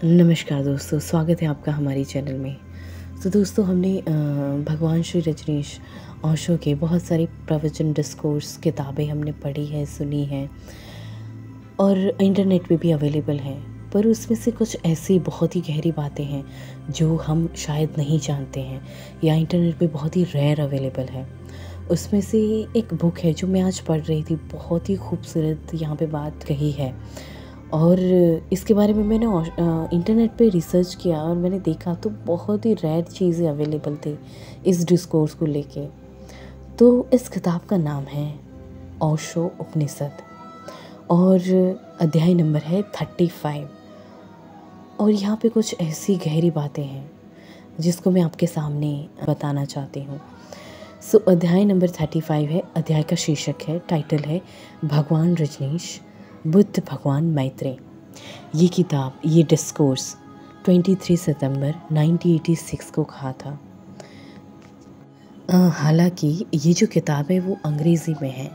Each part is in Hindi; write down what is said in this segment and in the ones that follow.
नमस्कार दोस्तों, स्वागत है आपका हमारी चैनल में। तो दोस्तों, हमने भगवान श्री रजनीश ओशो के बहुत सारी प्रवचन, डिस्कोर्स, किताबें हमने पढ़ी है, सुनी है और इंटरनेट पे भी अवेलेबल हैं। पर उसमें से कुछ ऐसी बहुत ही गहरी बातें हैं जो हम शायद नहीं जानते हैं या इंटरनेट पे बहुत ही रेयर अवेलेबल है। उसमें से एक बुक है जो मैं आज पढ़ रही थी, बहुत ही खूबसूरत यहाँ पे बात कही है। और इसके बारे में मैंने इंटरनेट पे रिसर्च किया और मैंने देखा तो बहुत ही रेयर चीज़ें अवेलेबल थी इस डिस्कोर्स को लेके। तो इस किताब का नाम है ओशो उपनिषद और अध्याय नंबर है 35। और यहाँ पे कुछ ऐसी गहरी बातें हैं जिसको मैं आपके सामने बताना चाहती हूँ। अध्याय नंबर 35 है। अध्याय का शीर्षक है, टाइटल है भगवान रजनीश, बुद्ध भगवान मैत्रेय। ये किताब, ये डिस्कोर्स 23 सितंबर 1986 को कहा था। हालांकि ये जो किताब है वो अंग्रेज़ी में है।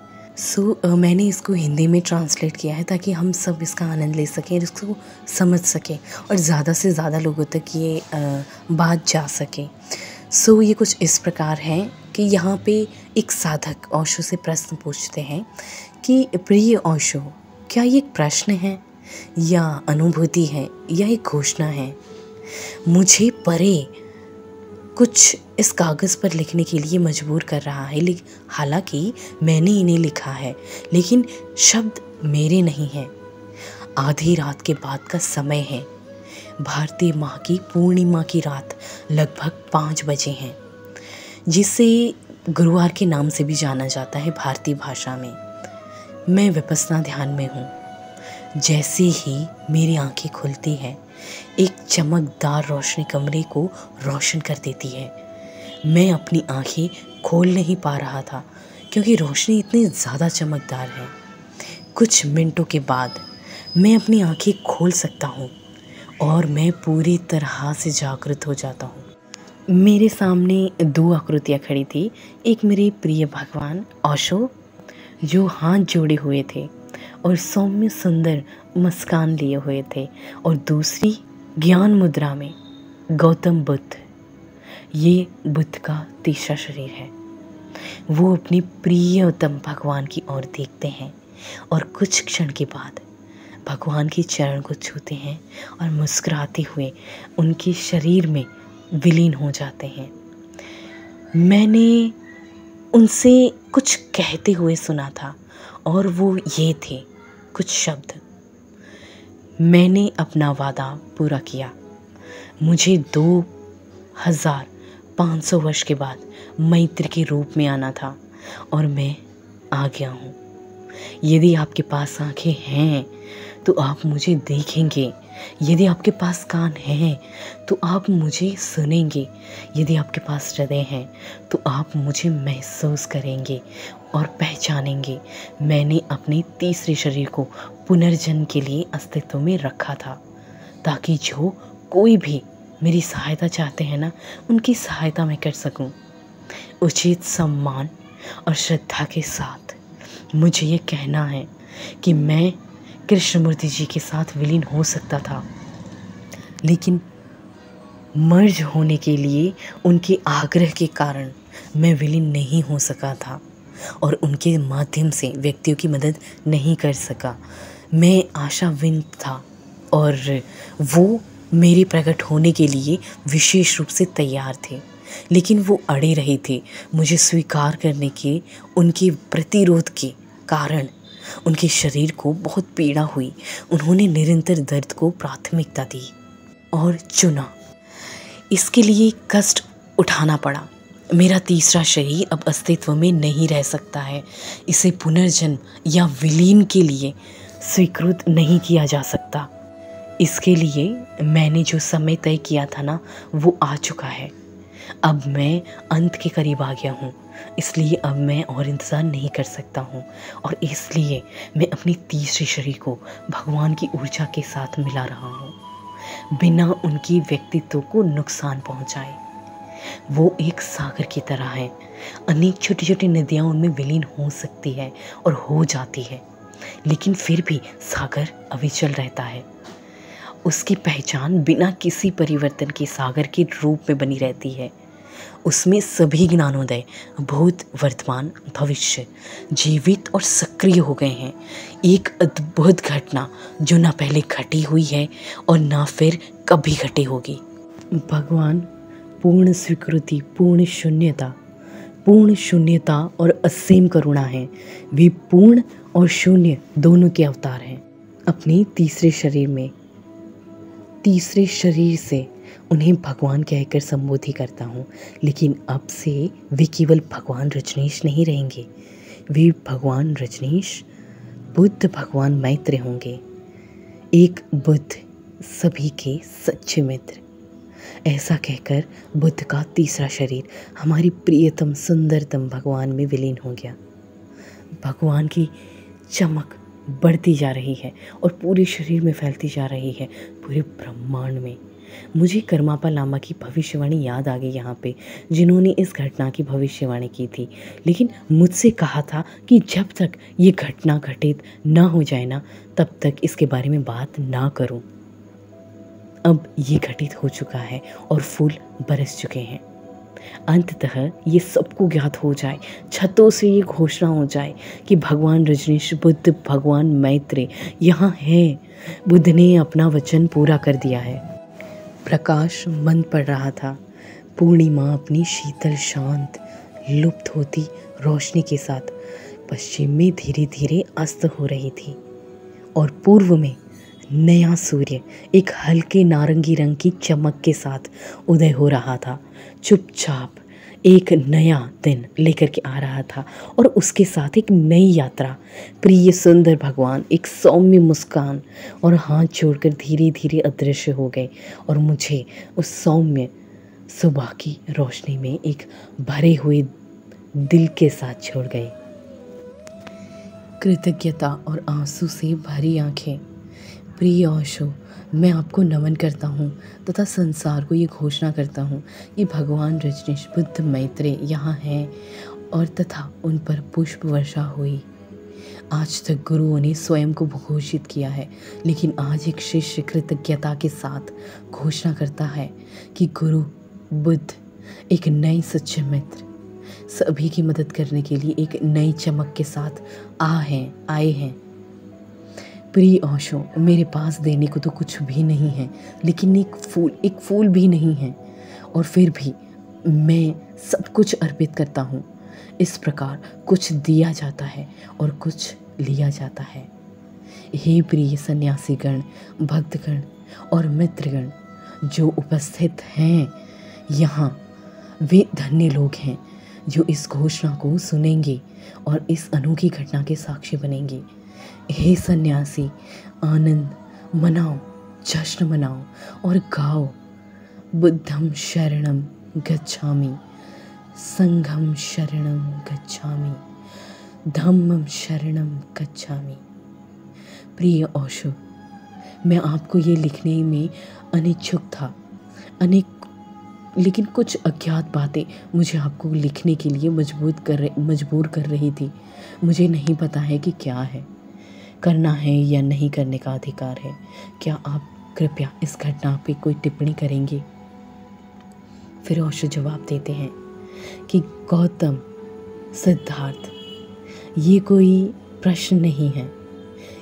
मैंने इसको हिंदी में ट्रांसलेट किया है ताकि हम सब इसका आनंद ले सकें, इसको समझ सकें और ज़्यादा से ज़्यादा लोगों तक ये बात जा सके। ये कुछ इस प्रकार है कि यहाँ पे एक साधक ओशो से प्रश्न पूछते हैं कि प्रिय ओशो, क्या ये एक प्रश्न है या अनुभूति है या एक घोषणा है? मुझे परे कुछ इस कागज़ पर लिखने के लिए मजबूर कर रहा है। हालांकि मैंने इन्हें लिखा है, लेकिन शब्द मेरे नहीं हैं। आधी रात के बाद का समय है। भारतीय माह की पूर्णिमा की रात लगभग 5 बजे हैं, जिसे गुरुवार के नाम से भी जाना जाता है भारतीय भाषा में। मैं विपस्सना ध्यान में हूँ। जैसे ही मेरी आंखें खुलती हैं, एक चमकदार रोशनी कमरे को रोशन कर देती है। मैं अपनी आंखें खोल नहीं पा रहा था क्योंकि रोशनी इतनी ज़्यादा चमकदार है। कुछ मिनटों के बाद मैं अपनी आंखें खोल सकता हूँ और मैं पूरी तरह से जागृत हो जाता हूँ। मेरे सामने 2 आकृतियाँ खड़ी थी। एक मेरे प्रिय भगवान ओशो जो हाथ जोड़े हुए थे और सौम्य सुंदर मुस्कान लिए हुए थे, और दूसरी ज्ञान मुद्रा में गौतम बुद्ध। ये बुद्ध का तीसरा शरीर है। वो अपने प्रियतम भगवान की ओर देखते हैं और कुछ क्षण के बाद भगवान के चरण को छूते हैं और मुस्कुराते हुए उनके शरीर में विलीन हो जाते हैं। मैंने उनसे कुछ कहते हुए सुना था और वो ये थे कुछ शब्द। मैंने अपना वादा पूरा किया। मुझे 2500 वर्ष के बाद मैत्र के रूप में आना था और मैं आ गया हूँ। यदि आपके पास आंखें हैं तो आप मुझे देखेंगे। यदि आपके पास कान हैं तो आप मुझे सुनेंगे। यदि आपके पास हृदय है तो आप मुझे महसूस करेंगे और पहचानेंगे। मैंने अपने तीसरे शरीर को पुनर्जन्म के लिए अस्तित्व में रखा था ताकि जो कोई भी मेरी सहायता चाहते हैं ना, उनकी सहायता मैं कर सकूं। उचित सम्मान और श्रद्धा के साथ मुझे ये कहना है कि मैं कृष्णमूर्ति जी के साथ विलीन हो सकता था, लेकिन मर्ज होने के लिए उनके आग्रह के कारण मैं विलीन नहीं हो सका था और उनके माध्यम से व्यक्तियों की मदद नहीं कर सका। मैं आशाविन था और वो मेरे प्रकट होने के लिए विशेष रूप से तैयार थे, लेकिन वो अड़े रहे थे। मुझे स्वीकार करने के उनके प्रतिरोध के कारण उनके शरीर को बहुत पीड़ा हुई। उन्होंने निरंतर दर्द को प्राथमिकता दी और चुना। इसके लिए कष्ट उठाना पड़ा। मेरा तीसरा शरीर अब अस्तित्व में नहीं रह सकता है। इसे पुनर्जन्म या विलीन के लिए स्वीकृत नहीं किया जा सकता। इसके लिए मैंने जो समय तय किया था ना, वो आ चुका है। अब मैं अंत के करीब आ गया हूँ, इसलिए अब मैं और इंतज़ार नहीं कर सकता हूँ और इसलिए मैं अपनी तीसरे शरीर को भगवान की ऊर्जा के साथ मिला रहा हूँ, बिना उनकी व्यक्तित्व को नुकसान पहुँचाए। वो एक सागर की तरह है। अनेक छोटी छोटी नदियाँ उनमें विलीन हो सकती है और हो जाती है, लेकिन फिर भी सागर अविचल रहता है। उसकी पहचान बिना किसी परिवर्तन के सागर के रूप में बनी रहती है। उसमें सभी ज्ञानोदय भूत, वर्तमान, भविष्य जीवित और सक्रिय हो गए हैं। एक अद्भुत घटना जो ना पहले घटी हुई है और ना फिर कभी घटी होगी। भगवान पूर्ण स्वीकृति, पूर्ण शून्यता और असीम करुणा है। वे पूर्ण और शून्य दोनों के अवतार हैं। अपने तीसरे शरीर से उन्हें भगवान कहकर संबोधित करता हूँ, लेकिन अब से वे केवल भगवान रजनीश नहीं रहेंगे। वे भगवान रजनीश, बुद्ध भगवान मैत्र होंगे। एक बुद्ध, सभी के सच्चे मित्र। ऐसा कहकर बुद्ध का तीसरा शरीर हमारी प्रियतम सुंदरतम भगवान में विलीन हो गया। भगवान की चमक बढ़ती जा रही है और पूरे शरीर में फैलती जा रही है, पूरे ब्रह्मांड में। मुझे करमापा लामा की भविष्यवाणी याद आ गई यहाँ पे, जिन्होंने इस घटना की भविष्यवाणी की थी, लेकिन मुझसे कहा था कि जब तक ये घटना घटित ना हो जाए ना, तब तक इसके बारे में बात ना करूं। अब ये घटित हो चुका है और फूल बरस चुके हैं। अंततः ये सबको ज्ञात हो जाए, छतों से ये घोषणा हो जाए कि भगवान रजनीश, बुद्ध भगवान मैत्र यहाँ है। बुद्ध ने अपना वचन पूरा कर दिया है। प्रकाश मंद पड़ रहा था। पूर्णिमा अपनी शीतल शांत लुप्त होती रोशनी के साथ पश्चिम में धीरे धीरे अस्त हो रही थी और पूर्व में नया सूर्य एक हल्के नारंगी रंग की चमक के साथ उदय हो रहा था। चुपचाप एक नया दिन लेकर के आ रहा था और उसके साथ एक नई यात्रा। प्रिय सुंदर भगवान एक सौम्य मुस्कान और हाथ जोड़कर धीरे धीरे अदृश्य हो गए और मुझे उस सौम्य सुबह की रोशनी में एक भरे हुए दिल के साथ छोड़ गए। कृतज्ञता और आंसू से भरी आंखें। प्रिय ओशो, मैं आपको नमन करता हूँ तथा संसार को ये घोषणा करता हूँ कि भगवान रजनीश, बुद्ध मैत्र यहाँ हैं और तथा उन पर पुष्प वर्षा हुई। आज तक गुरुओं ने स्वयं को घोषित किया है, लेकिन आज एक शिष्य कृतज्ञता के साथ घोषणा करता है कि गुरु बुद्ध एक नए सच्चे मित्र, सभी की मदद करने के लिए एक नई चमक के साथ आए हैं। प्रिय ओशो, मेरे पास देने को तो कुछ भी नहीं है, लेकिन एक फूल भी नहीं है, और फिर भी मैं सब कुछ अर्पित करता हूँ। इस प्रकार कुछ दिया जाता है और कुछ लिया जाता है। हे प्रिय सन्यासीगण, भक्तगण और मित्रगण जो उपस्थित हैं यहाँ, वे धन्य लोग हैं जो इस घोषणा को सुनेंगे और इस अनोखी घटना के साक्षी बनेंगे। हे सन्यासी, आनंद मनाओ, जश्न मनाओ और गाओ, बुद्धम शरणम गच्छामि, संघम शरणम गच्छामि, धम्मम शरणम गच्छामि। प्रिय ओशो, मैं आपको ये लिखने में अनिच्छुक था, लेकिन कुछ अज्ञात बातें मुझे आपको लिखने के लिए मजबूर कर रही थी। मुझे नहीं पता है कि क्या है, करना है या नहीं करने का अधिकार है। क्या आप कृपया इस घटना पे कोई टिप्पणी करेंगे? फिर ओशो जवाब देते हैं कि गौतम, सिद्धार्थ, ये कोई प्रश्न नहीं है,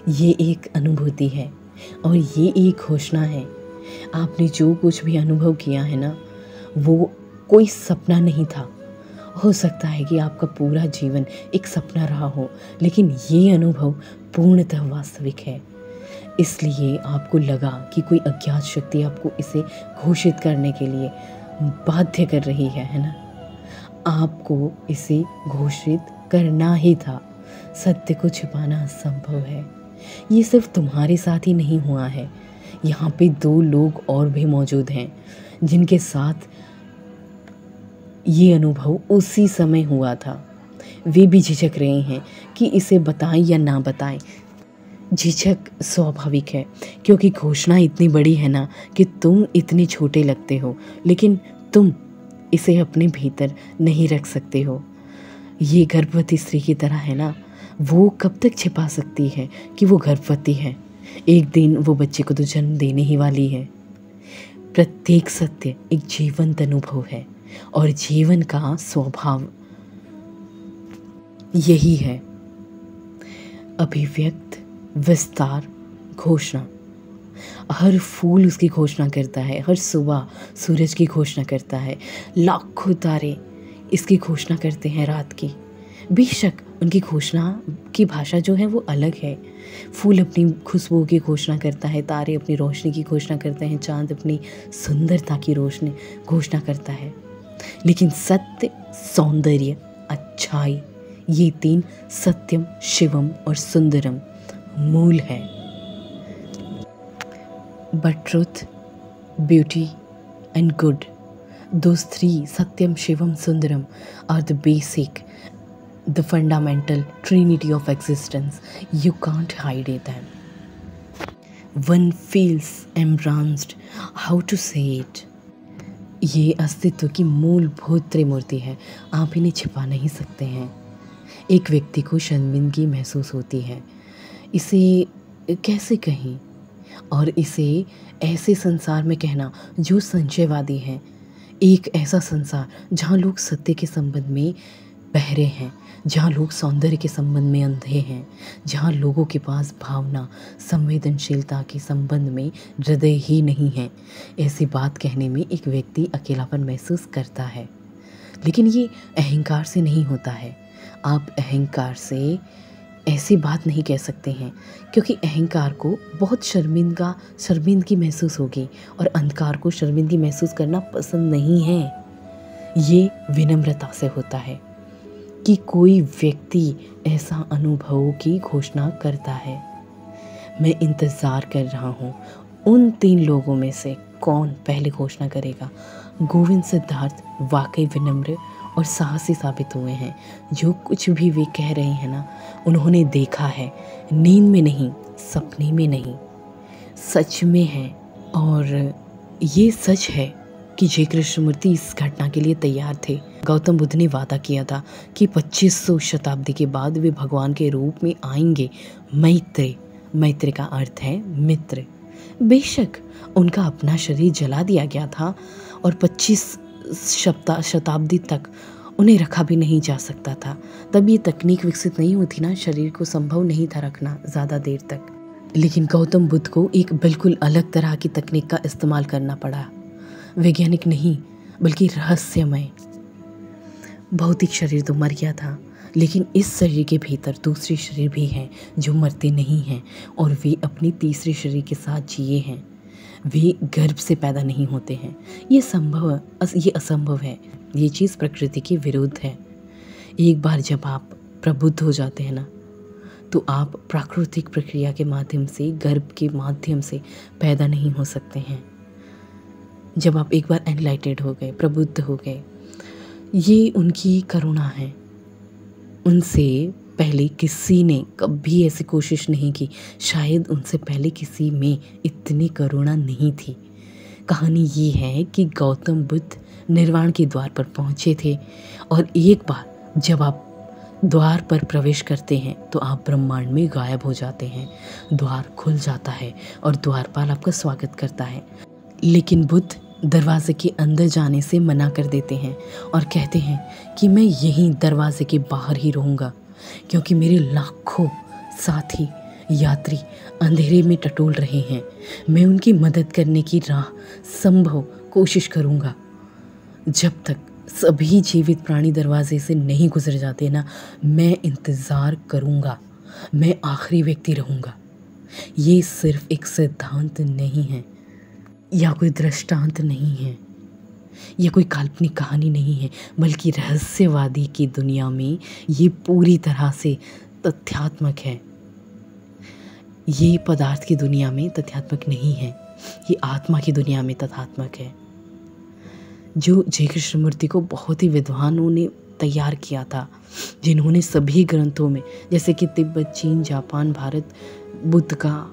ये एक अनुभूति है और ये एक घोषणा है। आपने जो कुछ भी अनुभव किया है ना, वो कोई सपना नहीं था। हो सकता है कि आपका पूरा जीवन एक सपना रहा हो, लेकिन ये अनुभव पूर्णतः वास्तविक है। इसलिए आपको लगा कि कोई अज्ञात शक्ति आपको इसे घोषित करने के लिए बाध्य कर रही है ना? आपको इसे घोषित करना ही था। सत्य को छिपाना असंभव है। ये सिर्फ तुम्हारे साथ ही नहीं हुआ है, यहाँ पे 2 लोग और भी मौजूद हैं जिनके साथ ये अनुभव उसी समय हुआ था। वे भी झिझक रहे हैं कि इसे बताएं या ना बताएं। झिझक स्वाभाविक है, क्योंकि घोषणा इतनी बड़ी है ना कि तुम इतने छोटे लगते हो, लेकिन तुम इसे अपने भीतर नहीं रख सकते हो। ये गर्भवती स्त्री की तरह है ना, वो कब तक छिपा सकती है कि वो गर्भवती है? एक दिन वो बच्चे को तो जन्म देने ही वाली है। प्रत्येक सत्य एक जीवंत अनुभव है और जीवन का स्वभाव यही है। अभिव्यक्त, विस्तार, घोषणा। हर फूल उसकी घोषणा करता है, हर सुबह सूरज की घोषणा करता है, लाखों तारे इसकी घोषणा करते हैं रात की। बेशक उनकी घोषणा की भाषा जो है वो अलग है। फूल अपनी खुशबू की घोषणा करता है, तारे अपनी रोशनी की घोषणा करते हैं, चांद अपनी सुंदरता की रोशनी घोषणा करता है। लेकिन सत्य, सौंदर्य, अच्छाई, ये तीन सत्यम, शिवम और सुंदरम मूल है। But truth, beauty and good, those three, Satyam, Shivam, Sundaram, are the basic, the fundamental trinity of existence. You can't hide them. One feels embraced. How to say it? ये अस्तित्व की मूलभूत त्रिमूर्ति है, आप इन्हें छिपा नहीं सकते हैं। एक व्यक्ति को शर्मिंदगी महसूस होती है, इसे कैसे कहें, और इसे ऐसे संसार में कहना जो संशयवादी है। एक ऐसा संसार जहाँ लोग सत्य के संबंध में बहरे हैं, जहाँ लोग सौंदर्य के संबंध में अंधे हैं, जहाँ लोगों के पास भावना, संवेदनशीलता के संबंध में हृदय ही नहीं है। ऐसी बात कहने में एक व्यक्ति अकेलापन महसूस करता है। लेकिन ये अहंकार से नहीं होता है। आप अहंकार से ऐसी बात नहीं कह सकते हैं, क्योंकि अहंकार को बहुत शर्मिंदगी महसूस होगी और अंधकार को शर्मिंदगी महसूस करना पसंद नहीं है। ये विनम्रता से होता है कि कोई व्यक्ति ऐसा अनुभव की घोषणा करता है। मैं इंतज़ार कर रहा हूँ उन 3 लोगों में से कौन पहले घोषणा करेगा। गोविंद सिद्धार्थ वाकई विनम्र और साहसी साबित हुए हैं। जो कुछ भी वे कह रहे हैं ना, उन्होंने देखा है, नींद में नहीं, सपने में नहीं, सच में है। और ये सच है कि जय कृष्णमूर्ति इस घटना के लिए तैयार थे। गौतम बुद्ध ने वादा किया था कि 2500 शताब्दी के बाद वे भगवान के रूप में आएंगे। मैत्री का अर्थ है मित्र। बेशक उनका अपना शरीर जला दिया गया था और 25 शताब्दी तक उन्हें रखा भी नहीं जा सकता था। तब ये तकनीक विकसित नहीं होती ना, शरीर को संभव नहीं था रखना ज़्यादा देर तक। लेकिन गौतम बुद्ध को एक बिल्कुल अलग तरह की तकनीक का इस्तेमाल करना पड़ा। वैज्ञानिक नहीं, बल्कि रहस्यमय। भौतिक शरीर तो मर गया था, लेकिन इस शरीर के भीतर दूसरे शरीर भी हैं जो मरते नहीं हैं, और वे अपनी तीसरे शरीर के साथ जिए हैं। वे गर्भ से पैदा नहीं होते हैं। ये असंभव है। ये चीज़ प्रकृति के विरुद्ध है। एक बार जब आप प्रबुद्ध हो जाते हैं ना, तो आप प्राकृतिक प्रक्रिया के माध्यम से, गर्भ के माध्यम से पैदा नहीं हो सकते हैं। जब आप एक बार एनलाइटेड हो गए, प्रबुद्ध हो गए, ये उनकी करुणा है। उनसे पहले किसी ने कभी ऐसी कोशिश नहीं की। शायद उनसे पहले किसी में इतनी करुणा नहीं थी। कहानी ये है कि गौतम बुद्ध निर्वाण के द्वार पर पहुँचे थे, और एक बार जब आप द्वार पर प्रवेश करते हैं तो आप ब्रह्मांड में गायब हो जाते हैं। द्वार खुल जाता है और द्वारपाल आपका स्वागत करता है। लेकिन बुद्ध दरवाजे के अंदर जाने से मना कर देते हैं और कहते हैं कि मैं यहीं दरवाजे के बाहर ही रहूँगा, क्योंकि मेरे लाखों साथी यात्री अंधेरे में टटोल रहे हैं। मैं उनकी मदद करने की राह संभव कोशिश करूँगा। जब तक सभी जीवित प्राणी दरवाजे से नहीं गुजर जाते ना, मैं इंतज़ार करूँगा। मैं आखिरी व्यक्ति रहूँगा। ये सिर्फ एक सिद्धांत नहीं है, या कोई दृष्टांत नहीं है, यह कोई काल्पनिक कहानी नहीं है, बल्कि रहस्यवादी की दुनिया में ये पूरी तरह से तथ्यात्मक है। ये पदार्थ की दुनिया में तथ्यात्मक नहीं है, ये आत्मा की दुनिया में तथ्यात्मक है। जो जय कृष्णमूर्ति को बहुत ही विद्वानों ने तैयार किया था, जिन्होंने सभी ग्रंथों में, जैसे कि तिब्बत, चीन, जापान, भारत, बुद्ध का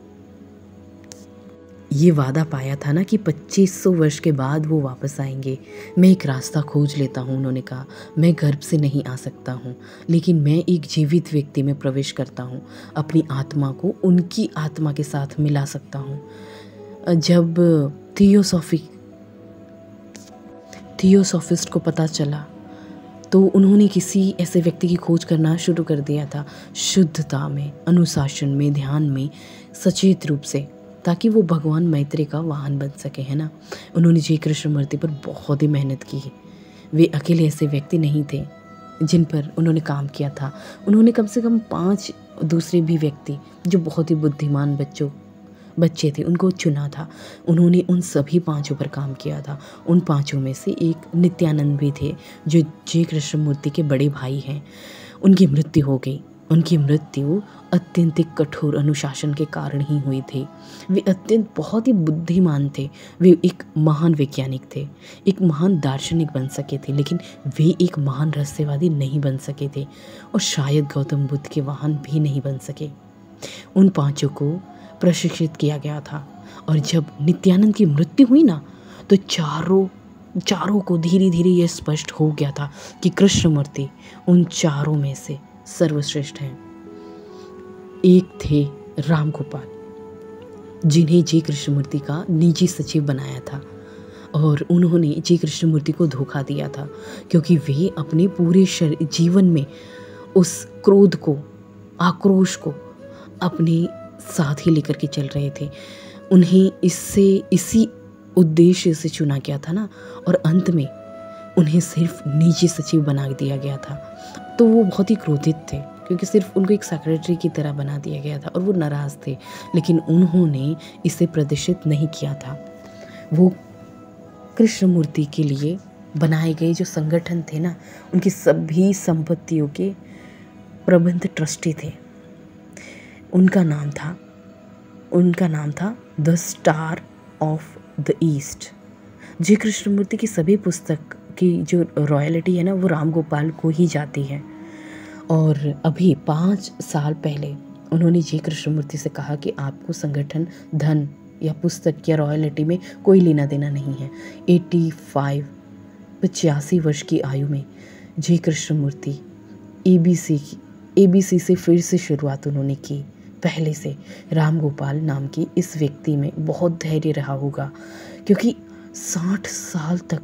ये वादा पाया था ना कि 2500 वर्ष के बाद वो वापस आएंगे। मैं एक रास्ता खोज लेता हूँ, उन्होंने कहा। मैं गर्भ से नहीं आ सकता हूँ, लेकिन मैं एक जीवित व्यक्ति में प्रवेश करता हूँ। अपनी आत्मा को उनकी आत्मा के साथ मिला सकता हूँ। जब थियोसॉफिस्ट को पता चला तो उन्होंने किसी ऐसे व्यक्ति की खोज करना शुरू कर दिया था, शुद्धता में, अनुशासन में, ध्यान में, सचेत रूप से, ताकि वो भगवान मैत्रेय का वाहन बन सके, है ना। उन्होंने जी कृष्णमूर्ति पर बहुत ही मेहनत की। वे अकेले ऐसे व्यक्ति नहीं थे जिन पर उन्होंने काम किया था। उन्होंने कम से कम 5 दूसरे भी व्यक्ति जो बहुत ही बुद्धिमान बच्चे थे उनको चुना था। उन्होंने उन सभी 5 पर काम किया था। उन 5 में से एक नित्यानंद भी थे, जो जी कृष्णमूर्ति के बड़े भाई हैं। उनकी मृत्यु हो गई। उनकी मृत्यु अत्यंतिक कठोर अनुशासन के कारण ही हुई थी। वे बहुत ही बुद्धिमान थे। वे एक महान वैज्ञानिक थे, एक महान दार्शनिक बन सके थे, लेकिन वे एक महान रहस्यवादी नहीं बन सके थे, और शायद गौतम बुद्ध के वाहन भी नहीं बन सके। उन 5 को प्रशिक्षित किया गया था, और जब नित्यानंद की मृत्यु हुई ना, तो चारों को धीरे धीरे यह स्पष्ट हो गया था कि कृष्णमूर्ति उन 4 में से सर्वश्रेष्ठ हैं। एक थे राम गोपाल, जिन्हें जी कृष्णमूर्ति का निजी सचिव बनाया था, और उन्होंने जी कृष्णमूर्ति को धोखा दिया था, क्योंकि वे अपने पूरे जीवन में उस क्रोध को, आक्रोश को अपने साथ ही लेकर के चल रहे थे। उन्हें इसी उद्देश्य से चुना गया था ना, और अंत में उन्हें सिर्फ निजी सचिव बना दिया गया था। तो वो बहुत ही क्रोधित थे, क्योंकि सिर्फ उनको एक सेक्रेटरी की तरह बना दिया गया था, और वो नाराज़ थे। लेकिन उन्होंने इसे प्रदर्शित नहीं किया था। वो कृष्णमूर्ति के लिए बनाए गए जो संगठन थे ना, उनकी सभी संपत्तियों के प्रबंध ट्रस्टी थे। उनका नाम था the star of the east. जी कृष्णमूर्ति की सभी पुस्तक की जो रॉयल्टी है ना, वो राम गोपाल को ही जाती है। और अभी 5 साल पहले उन्होंने जी कृष्णमूर्ति से कहा कि आपको संगठन, धन या पुस्तक या रॉयल्टी में कोई लेना देना नहीं है। 85 वर्ष की आयु में जी कृष्णमूर्ति एबीसी से फिर से शुरुआत उन्होंने की। पहले से राम गोपाल नाम की इस व्यक्ति में बहुत धैर्य रहा होगा, क्योंकि 60 साल तक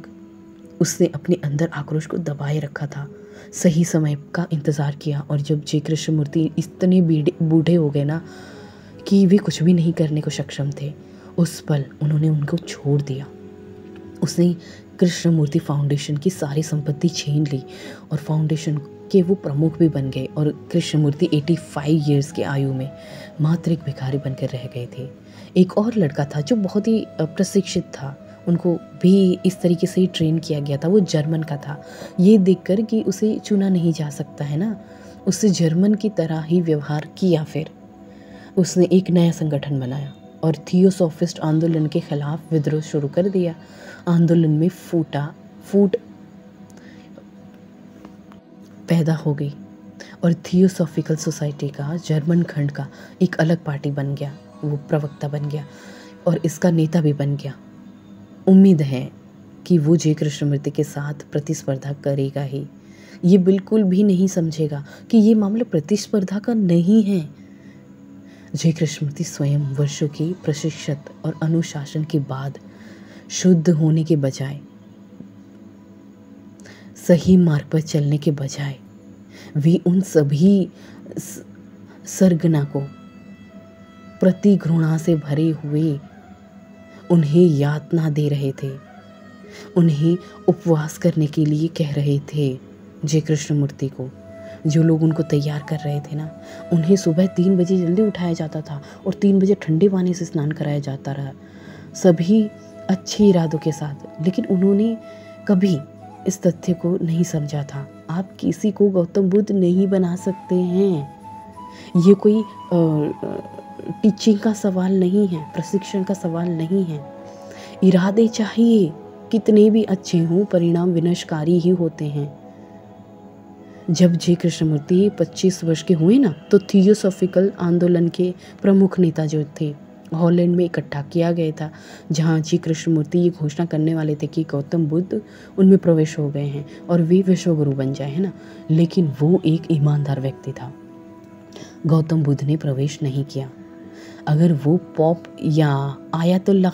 उसने अपने अंदर आक्रोश को दबाए रखा था, सही समय का इंतज़ार किया। और जब जी कृष्णमूर्ति इतने बूढ़े हो गए ना कि वे कुछ भी नहीं करने को सक्षम थे, उस पल उन्होंने उनको छोड़ दिया। उसने कृष्णमूर्ति फाउंडेशन की सारी संपत्ति छीन ली, और फाउंडेशन के वो प्रमुख भी बन गए। और कृष्णमूर्ति 85 इयर्स की आयु में मात्र एक भिखारी बनकर रह गए थे। एक और लड़का था जो बहुत ही प्रशिक्षित था, उनको भी इस तरीके से ही ट्रेन किया गया था। वो जर्मन का था। ये देखकर कि उसे चुना नहीं जा सकता है ना, उससे जर्मन की तरह ही व्यवहार किया। फिर उसने एक नया संगठन बनाया और थियोसॉफिस्ट आंदोलन के खिलाफ विद्रोह शुरू कर दिया। आंदोलन में फूट पैदा हो गई, और थियोसॉफिकल सोसाइटी का जर्मन खंड का एक अलग पार्टी बन गया। वो प्रवक्ता बन गया और इसका नेता भी बन गया। उम्मीद है कि वो जी कृष्णमूर्ति के साथ प्रतिस्पर्धा करेगा ही। ये बिल्कुल भी नहीं समझेगा कि ये मामला प्रतिस्पर्धा का नहीं है। जी कृष्णमूर्ति स्वयं वर्षों की प्रशिक्षण और अनुशासन के बाद शुद्ध होने के बजाय, सही मार्ग पर चलने के बजाय, वे उन सभी सरगना को प्रति घृणा से भरे हुए उन्हें यातना दे रहे थे, उन्हें उपवास करने के लिए कह रहे थे। जी कृष्णमूर्ति को जो लोग उनको तैयार कर रहे थे ना, उन्हें सुबह 3 बजे जल्दी उठाया जाता था और 3 बजे ठंडे पानी से स्नान कराया जाता रहा, सभी अच्छे इरादों के साथ। लेकिन उन्होंने कभी इस तथ्य को नहीं समझा था। आप किसी को गौतम बुद्ध नहीं बना सकते हैं। ये कोई टीचिंग का सवाल नहीं है, प्रशिक्षण का सवाल नहीं है। इरादे चाहिए, कितने भी अच्छे हों, परिणाम विनाशकारी ही होते हैं। जब जी कृष्णमूर्ति 25 वर्ष के हुए ना, तो थियोसॉफिकल आंदोलन के प्रमुख नेता जो थे हॉलैंड में इकट्ठा किया गया था, जहाँ जी कृष्णमूर्ति ये घोषणा करने वाले थे कि गौतम बुद्ध उनमें प्रवेश हो गए हैं और वे विश्वगुरु बन जाए, है ना। लेकिन वो एक ईमानदार व्यक्ति था, गौतम बुद्ध ने प्रवेश नहीं किया। अगर वो पॉप या आयतुल्ला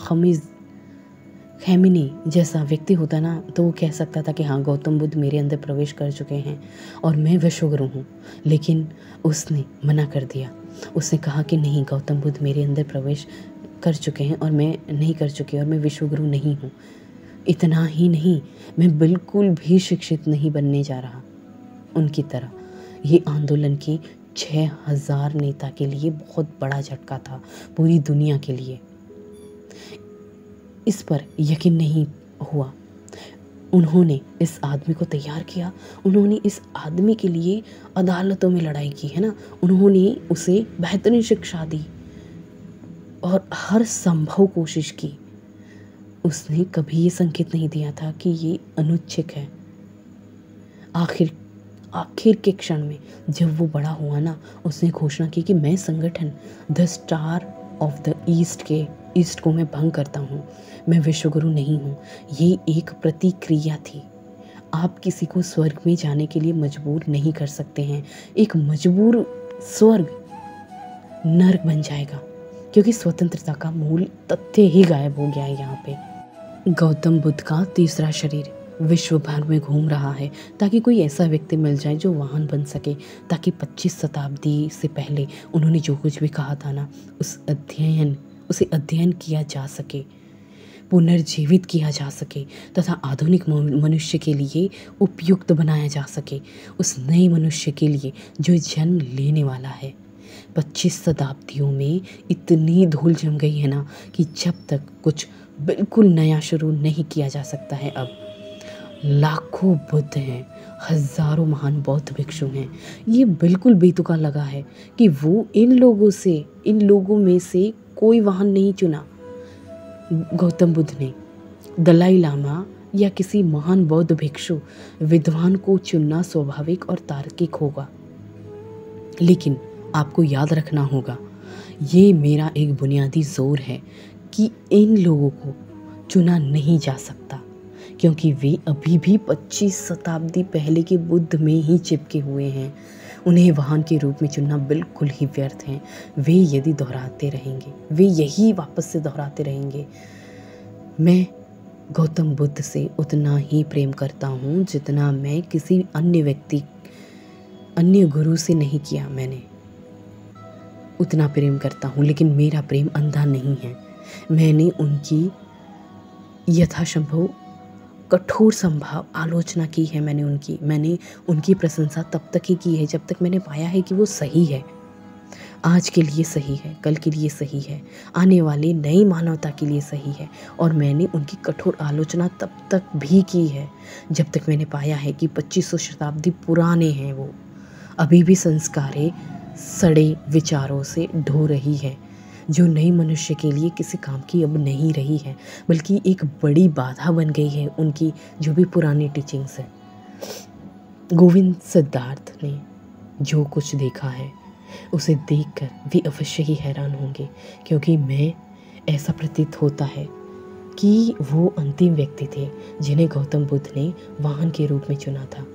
खैमिनी जैसा व्यक्ति होता ना, तो वो कह सकता था कि हाँ, गौतम बुद्ध मेरे अंदर प्रवेश कर चुके हैं और मैं विश्वगुरु हूँ। लेकिन उसने मना कर दिया। उसने कहा कि नहीं, गौतम बुद्ध मेरे अंदर प्रवेश कर चुके हैं और मैं नहीं कर चुकी, और मैं विश्वगुरु नहीं हूँ। इतना ही नहीं, मैं बिल्कुल भी शिक्षित नहीं बनने जा रहा उनकी तरह। ये आंदोलन के 6000 नेता के लिए बहुत बड़ा झटका था, पूरी दुनिया के लिए। इस पर यकीन नहीं हुआ। उन्होंने इस आदमी को तैयार किया, उन्होंने इस आदमी के लिए अदालतों में लड़ाई की, है ना। उन्होंने उसे बेहतरीन शिक्षा दी और हर संभव कोशिश की। उसने कभी ये संकेत नहीं दिया था कि ये अनुच्छिक है। आखिर के क्षण में जब वो बड़ा हुआ ना, उसने घोषणा की कि मैं संगठन the star of the east को मैं भंग करता हूँ, मैं विश्वगुरु नहीं हूँ। ये एक प्रतिक्रिया थी। आप किसी को स्वर्ग में जाने के लिए मजबूर नहीं कर सकते हैं। एक मजबूर स्वर्ग नर्क बन जाएगा, क्योंकि स्वतंत्रता का मूल तथ्य ही गायब हो गया है यहाँ पे। गौतम बुद्ध का तीसरा शरीर विश्व भर में घूम रहा है, ताकि कोई ऐसा व्यक्ति मिल जाए जो वाहन बन सके, ताकि 25 शताब्दी से पहले उन्होंने जो कुछ भी कहा था ना, उसे अध्ययन किया जा सके, पुनर्जीवित किया जा सके, तथा आधुनिक मनुष्य के लिए उपयुक्त बनाया जा सके, उस नए मनुष्य के लिए जो जन्म लेने वाला है। 25 शताब्दियों में इतनी धूल जम गई है ना, कि जब तक कुछ बिल्कुल नया शुरू नहीं किया जा सकता है। अब लाखों बुद्ध हैं, हजारों महान बौद्ध भिक्षु हैं। ये बिल्कुल बेतुका लगा है कि वो इन लोगों में से कोई वाहन नहीं चुना। गौतम बुद्ध ने दलाई लामा या किसी महान बौद्ध भिक्षु विद्वान को चुनना स्वाभाविक और तार्किक होगा। लेकिन आपको याद रखना होगा, ये मेरा एक बुनियादी जोर है कि इन लोगों को चुना नहीं जा सकता, क्योंकि वे अभी भी 25 शताब्दी पहले के बुद्ध में ही चिपके हुए हैं। उन्हें वाहन के रूप में चुनना बिल्कुल ही व्यर्थ है। वे यदि दोहराते रहेंगे, वे यही वापस से दोहराते रहेंगे। मैं गौतम बुद्ध से उतना ही प्रेम करता हूँ जितना मैं किसी अन्य गुरु से नहीं किया। मैंने उतना प्रेम करता हूँ, लेकिन मेरा प्रेम अंधा नहीं है। मैंने उनकी यथासंभव कठोर संभव आलोचना की है। मैंने उनकी प्रशंसा तब तक ही की है जब तक मैंने पाया है कि वो सही है। आज के लिए सही है, कल के लिए सही है, आने वाली नई मानवता के लिए सही है। और मैंने उनकी कठोर आलोचना तब तक भी की है जब तक मैंने पाया है कि 2500 शताब्दी पुराने हैं। वो अभी भी संस्कारे सड़े विचारों से ढो रही है, जो नई मनुष्य के लिए किसी काम की अब नहीं रही है, बल्कि एक बड़ी बाधा बन गई है उनकी जो भी पुरानी टीचिंग्स है। गोविंद सिद्धार्थ ने जो कुछ देखा है, उसे देखकर वे अवश्य ही हैरान होंगे, क्योंकि मैं ऐसा प्रतीत होता है कि वो अंतिम व्यक्ति थे जिन्हें गौतम बुद्ध ने वाहन के रूप में चुना था।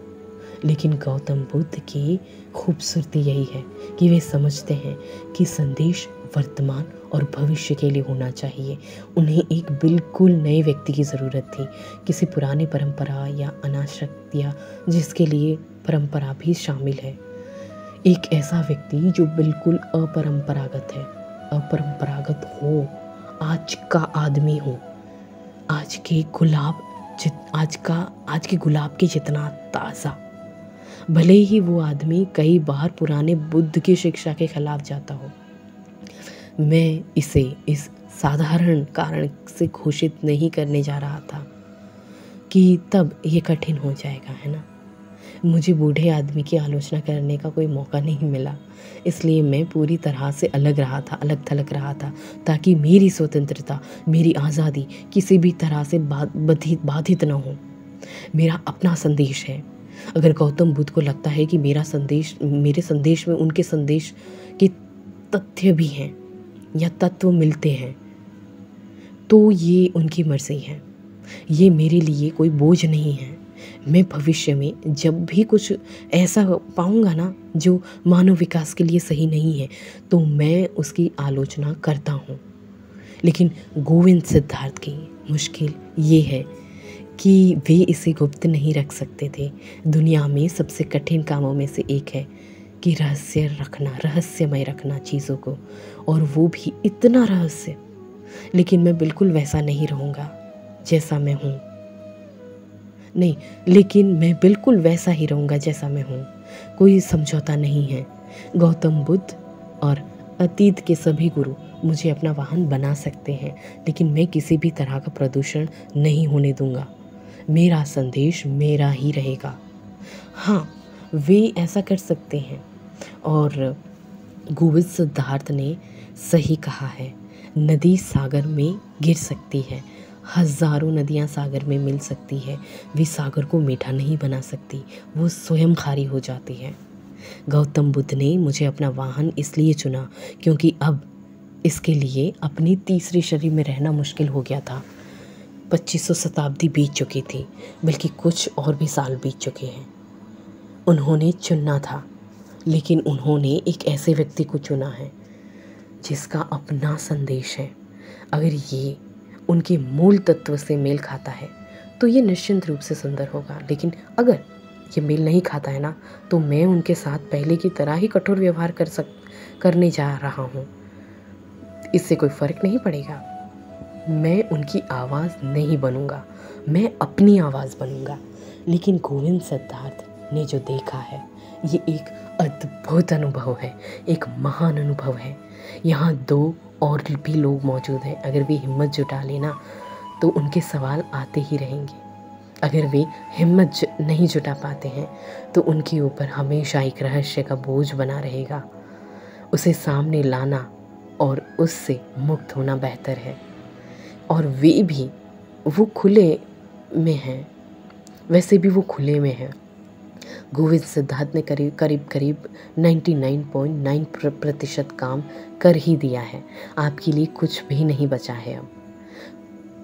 लेकिन गौतम बुद्ध की खूबसूरती यही है कि वे समझते हैं कि संदेश वर्तमान और भविष्य के लिए होना चाहिए। उन्हें एक बिल्कुल नए व्यक्ति की ज़रूरत थी, किसी पुरानी परंपरा या अनासक्त या जिसके लिए परंपरा भी शामिल है। एक ऐसा व्यक्ति जो बिल्कुल अपरंपरागत है, अपरंपरागत हो, आज का आदमी हो, आज के गुलाब के जितना ताज़ा। भले ही वो आदमी कई बार पुराने बुद्ध की शिक्षा के खिलाफ जाता हो। मैं इसे इस साधारण कारण से घोषित नहीं करने जा रहा था कि तब ये कठिन हो जाएगा, है ना। मुझे बूढ़े आदमी की आलोचना करने का कोई मौका नहीं मिला, इसलिए मैं पूरी तरह से अलग थलग रहा था, ताकि मेरी स्वतंत्रता, मेरी आज़ादी किसी भी तरह से बाधित न हो। मेरा अपना संदेश है। अगर गौतम बुद्ध को लगता है कि मेरे संदेश में उनके संदेश के तथ्य भी हैं, या तत्व मिलते हैं तो ये उनकी मर्ज़ी है। ये मेरे लिए कोई बोझ नहीं है। मैं भविष्य में जब भी कुछ ऐसा पाऊंगा ना जो मानव विकास के लिए सही नहीं है तो मैं उसकी आलोचना करता हूँ। लेकिन गोविंद सिद्धार्थ की मुश्किल ये है कि वे इसे गुप्त नहीं रख सकते थे। दुनिया में सबसे कठिन कामों में से एक है कि रहस्यमय रखना चीज़ों को, और वो भी इतना रहस्य। लेकिन मैं बिल्कुल वैसा नहीं रहूँगा जैसा मैं हूँ। नहीं, लेकिन मैं बिल्कुल वैसा ही रहूँगा जैसा मैं हूँ। कोई समझौता नहीं है। गौतम बुद्ध और अतीत के सभी गुरु मुझे अपना वाहन बना सकते हैं, लेकिन मैं किसी भी तरह का प्रदूषण नहीं होने दूंगा। मेरा संदेश मेरा ही रहेगा। हाँ, वे ऐसा कर सकते हैं। और गोविंद सिद्धार्थ ने सही कहा है, नदी सागर में गिर सकती है, हजारों नदियाँ सागर में मिल सकती है, वे सागर को मीठा नहीं बना सकती, वो स्वयं खारी हो जाती है। गौतम बुद्ध ने मुझे अपना वाहन इसलिए चुना क्योंकि अब इसके लिए अपनी तीसरे शरीर में रहना मुश्किल हो गया था। 2500 शताब्दी बीत चुकी थी, बल्कि कुछ और भी साल बीत चुके हैं। उन्होंने चुनना था, लेकिन उन्होंने एक ऐसे व्यक्ति को चुना है जिसका अपना संदेश है। अगर ये उनके मूल तत्व से मेल खाता है तो ये निश्चित रूप से सुंदर होगा। लेकिन अगर ये मेल नहीं खाता है ना, तो मैं उनके साथ पहले की तरह ही कठोर व्यवहार करने जा रहा हूँ। इससे कोई फ़र्क नहीं पड़ेगा। मैं उनकी आवाज़ नहीं बनूंगा, मैं अपनी आवाज़ बनूंगा। लेकिन गोविंद सिद्धार्थ ने जो देखा है ये एक अद्भुत अनुभव है, एक महान अनुभव है। यहाँ 2 और भी लोग मौजूद हैं। अगर वे हिम्मत जुटा लेना तो उनके सवाल आते ही रहेंगे। अगर वे हिम्मत नहीं जुटा पाते हैं तो उनके ऊपर हमेशा एक रहस्य का बोझ बना रहेगा। उसे सामने लाना और उससे मुक्त होना बेहतर है। और वे भी वो खुले में हैं, वैसे भी वो खुले में हैं। गोविंद सिद्धार्थ ने करीब 99.9% काम कर ही दिया है। आपके लिए कुछ भी नहीं बचा है। अब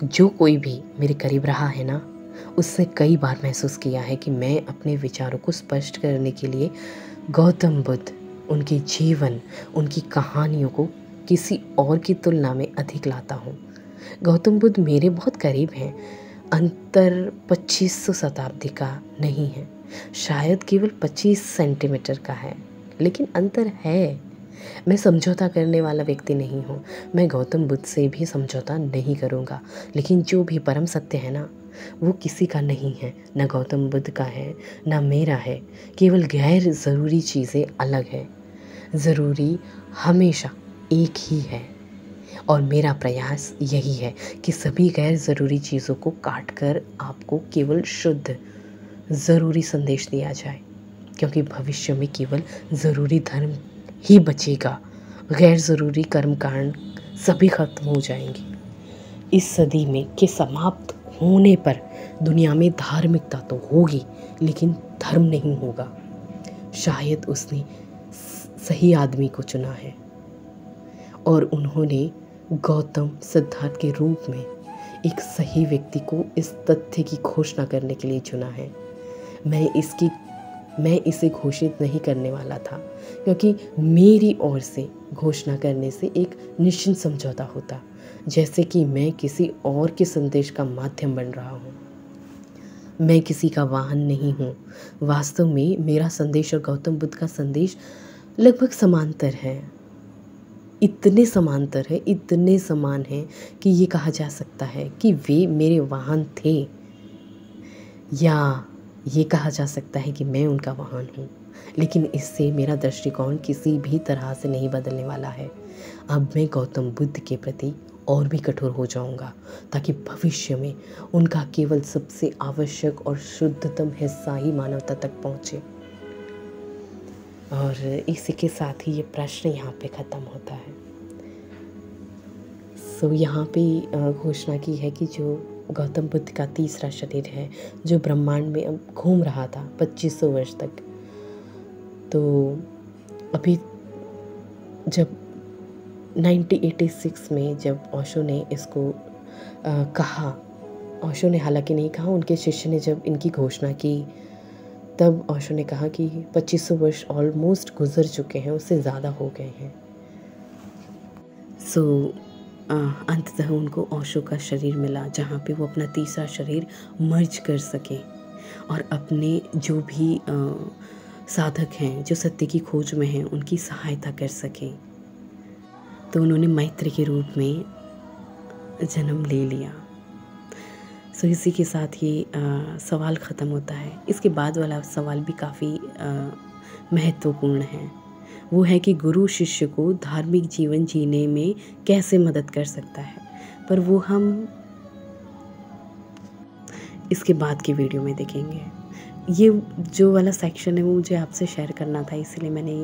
जो कोई भी मेरे करीब रहा है ना, उसने कई बार महसूस किया है कि मैं अपने विचारों को स्पष्ट करने के लिए गौतम बुद्ध, उनके जीवन, उनकी कहानियों को किसी और की तुलना में अधिक लाता हूँ। गौतम बुद्ध मेरे बहुत करीब हैं। अंतर 2500 शताब्दी का नहीं है, शायद केवल 25 सेंटीमीटर का है, लेकिन अंतर है। मैं समझौता करने वाला व्यक्ति नहीं हूँ। मैं गौतम बुद्ध से भी समझौता नहीं करूँगा। लेकिन जो भी परम सत्य है ना, वो किसी का नहीं है, ना गौतम बुद्ध का है ना मेरा है। केवल गैर ज़रूरी चीज़ें अलग है, ज़रूरी हमेशा एक ही है। और मेरा प्रयास यही है कि सभी गैर ज़रूरी चीज़ों को काट कर आपको केवल शुद्ध ज़रूरी संदेश दिया जाए, क्योंकि भविष्य में केवल ज़रूरी धर्म ही बचेगा। गैर ज़रूरी कर्मकांड सभी खत्म हो जाएंगे। इस सदी में के समाप्त होने पर दुनिया में धार्मिकता तो होगी, लेकिन धर्म नहीं होगा। शायद उसने सही आदमी को चुना है और उन्होंने गौतम सिद्धार्थ के रूप में एक सही व्यक्ति को इस तथ्य की घोषणा करने के लिए चुना है। मैं इसे घोषित नहीं करने वाला था, क्योंकि मेरी ओर से घोषणा करने से एक निश्चित समझौता होता, जैसे कि मैं किसी और के संदेश का माध्यम बन रहा हूँ। मैं किसी का वाहन नहीं हूँ। वास्तव में मेरा संदेश और गौतम बुद्ध का संदेश लगभग समांतर है। इतने समांतर है, इतने समान है कि ये कहा जा सकता है कि वे मेरे वाहन थे, या ये कहा जा सकता है कि मैं उनका वाहन हूँ। लेकिन इससे मेरा दृष्टिकोण किसी भी तरह से नहीं बदलने वाला है। अब मैं गौतम बुद्ध के प्रति और भी कठोर हो जाऊंगा, ताकि भविष्य में उनका केवल सबसे आवश्यक और शुद्धतम हिस्सा ही मानवता तक पहुँचे। और इसी के साथ ही ये प्रश्न यहाँ पे ख़त्म होता है। यहाँ पे घोषणा की है कि जो गौतम बुद्ध का तीसरा शरीर है, जो ब्रह्मांड में अब घूम रहा था 2500 वर्ष तक, तो अभी जब 1986 में जब ओशो ने इसको कहा, ओशो ने हालांकि नहीं कहा, उनके शिष्य ने जब इनकी घोषणा की, तब ओशो ने कहा कि 2500 वर्ष ऑलमोस्ट गुजर चुके हैं, उससे ज़्यादा हो गए हैं। सो अंततः उनको ओशो का शरीर मिला, जहाँ पे वो अपना तीसरा शरीर मर्ज कर सकें और अपने जो भी साधक हैं जो सत्य की खोज में हैं उनकी सहायता कर सकें। तो उन्होंने मैत्र के रूप में जन्म ले लिया। सो इसी के साथ ये सवाल ख़त्म होता है। इसके बाद वाला सवाल भी काफ़ी महत्वपूर्ण है। वो है कि गुरु शिष्य को धार्मिक जीवन जीने में कैसे मदद कर सकता है, पर वो हम इसके बाद की वीडियो में देखेंगे। ये जो वाला सेक्शन है वो मुझे आपसे शेयर करना था, इसलिए मैंने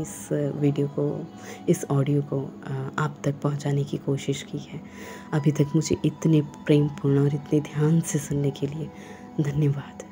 इस ऑडियो को आप तक पहुंचाने की कोशिश की है। अभी तक मुझे इतने प्रेमपूर्ण और इतने ध्यान से सुनने के लिए धन्यवाद।